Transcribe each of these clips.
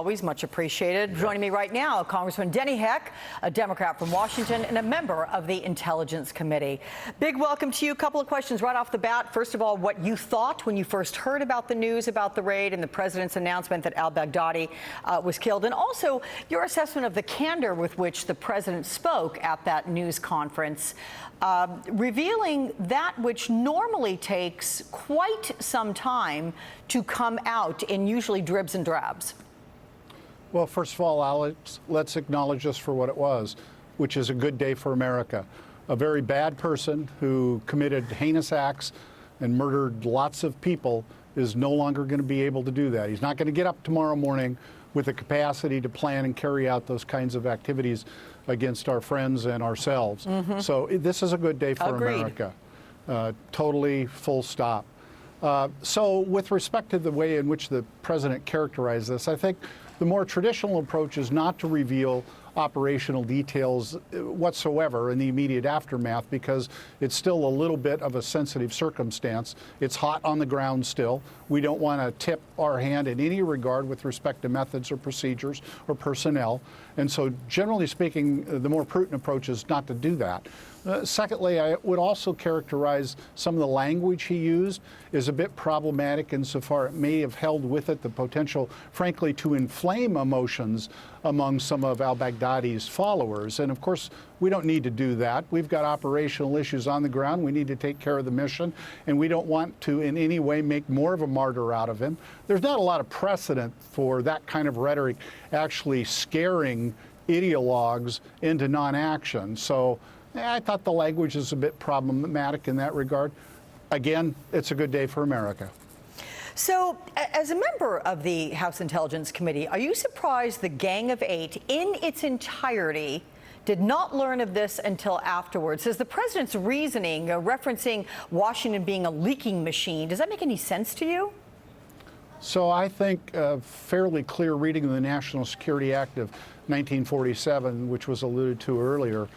Always much appreciated. Joining me right now, Congressman Denny Heck, a Democrat from Washington and a member of the Intelligence Committee. Big welcome to you. A couple of questions right off the bat. First of all, what you thought when you first heard about the news about the raid and the president's announcement that al-Baghdadi was killed, and also your assessment of the candor with which the president spoke at that news conference, revealing that which normally takes quite some time to come out in usually dribs and drabs. Well, first of all, Alex, let's acknowledge this for what it was, which is a good day for America. A very bad person who committed heinous acts and murdered lots of people is no longer going to be able to do that. He's not going to get up tomorrow morning with the capacity to plan and carry out those kinds of activities against our friends and ourselves. So this is a good day for America. Totally full stop. So with respect to the way in which the president characterized this, I think the more traditional approach is not to reveal operational details whatsoever in the immediate aftermath, because it's still a little bit of a sensitive circumstance. It's hot on the ground still. We don't want to tip our hand in any regard with respect to methods or procedures or personnel. And so generally speaking, the more prudent approach is not to do that. Secondly, I would also characterize some of the language he used as a bit problematic insofar it may have held with it the potential, frankly, to inflame emotions among some of al-Baghdadi's followers. And of course, we don't need to do that. We've got operational issues on the ground. We need to take care of the mission, and we don't want to in any way make more of a martyr out of him. There's not a lot of precedent for that kind of rhetoric actually scaring ideologues into non-action. So I thought the language is a bit problematic in that regard. Again, it's a good day for America. So, as a member of the House Intelligence Committee, are you surprised the Gang of Eight in its entirety did not learn of this until afterwards? Is the president's reasoning, referencing Washington being a leaking machine, does that make any sense to you? So I think a fairly clear reading of the National Security Act of 1947, which was alluded to earlier,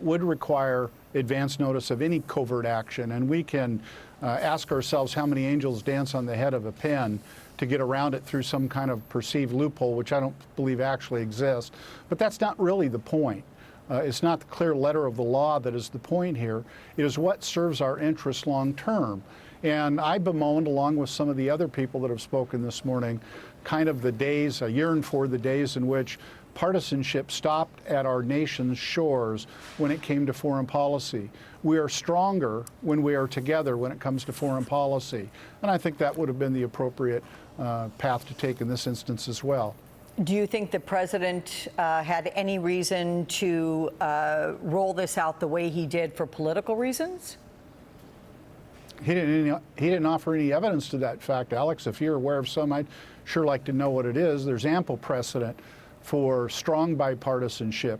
would require advance notice of any covert action. And we can ask ourselves how many angels dance on the head of a pin to get around it through some kind of perceived loophole, which I don't believe actually exists. But that's not really the point. It's not the clear letter of the law that is the point here. It is what serves our interests long term. And I bemoaned, along with some of the other people that have spoken this morning, kind of the days, I yearned for the days in which partisanship stopped at our nation's shores when it came to foreign policy. We are stronger when we are together when it comes to foreign policy. And I think that would have been the appropriate path to take in this instance as well. Do you think the president had any reason to roll this out the way he did for political reasons? He didn't offer any evidence to that fact, Alex. If you're aware of some, I'd sure like to know what it is. There's ample precedent for strong bipartisanship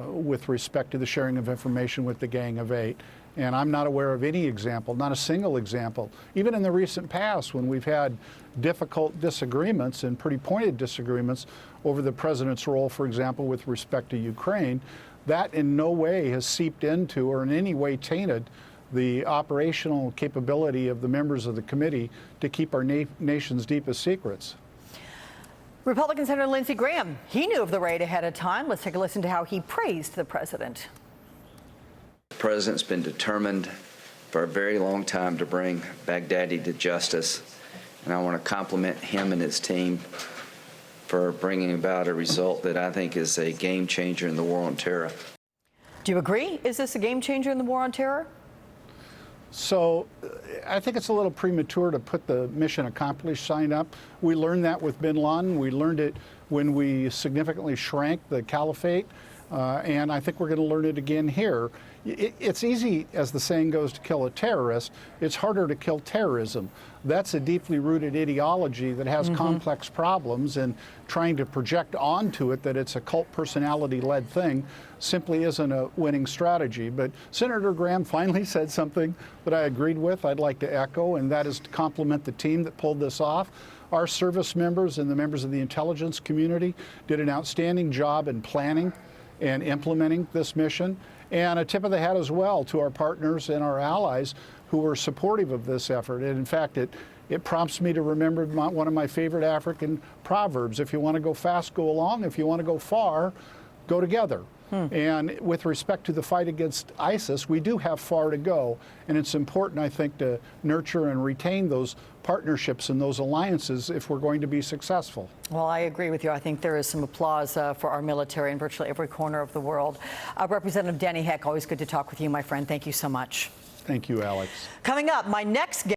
with respect to the sharing of information with the Gang of Eight. And I'm not aware of any example, not a single example, even in the recent past when we've had difficult disagreements and pretty pointed disagreements over the president's role, for example, with respect to Ukraine. That in no way has seeped into or in any way tainted the operational capability of the members of the committee to keep our nation's deepest secrets. Republican Senator Lindsey Graham, he knew of the raid ahead of time. Let's take a listen to how he praised the president. The president's been determined for a very long time to bring Baghdadi to justice, and I want to compliment him and his team for bringing about a result that I think is a game changer in the war on terror. Do you agree? Is this a game changer in the war on terror? So I think it's a little premature to put the mission accomplished sign up. We learned that with bin Laden. We learned it when we significantly shrank the caliphate. And I think we're going to learn it again here. It's easy, as the saying goes, to kill a terrorist. It's harder to kill terrorism. That's a deeply rooted ideology that has complex problems, and trying to project onto it that it's a cult personality-led thing simply isn't a winning strategy. But Senator Graham finally said something that I agreed with, I'd like to echo, and that is to compliment the team that pulled this off. Our service members and the members of the intelligence community did an outstanding job in planning and implementing this mission. And a tip of the hat as well to our partners and our allies who were supportive of this effort. And in fact, it It prompts me to remember one of my favorite African proverbs: if you want to go fast, go along. If you want to go far, go together. And with respect to the fight against ISIS, we do have far to go. And it's important, I think, to nurture and retain those partnerships and those alliances if we're going to be successful. Well, I agree with you. I think there is some applause for our military in virtually every corner of the world. Representative Danny Heck, always good to talk with you, my friend. Thank you so much. Thank you, Alex. Coming up, my next guest.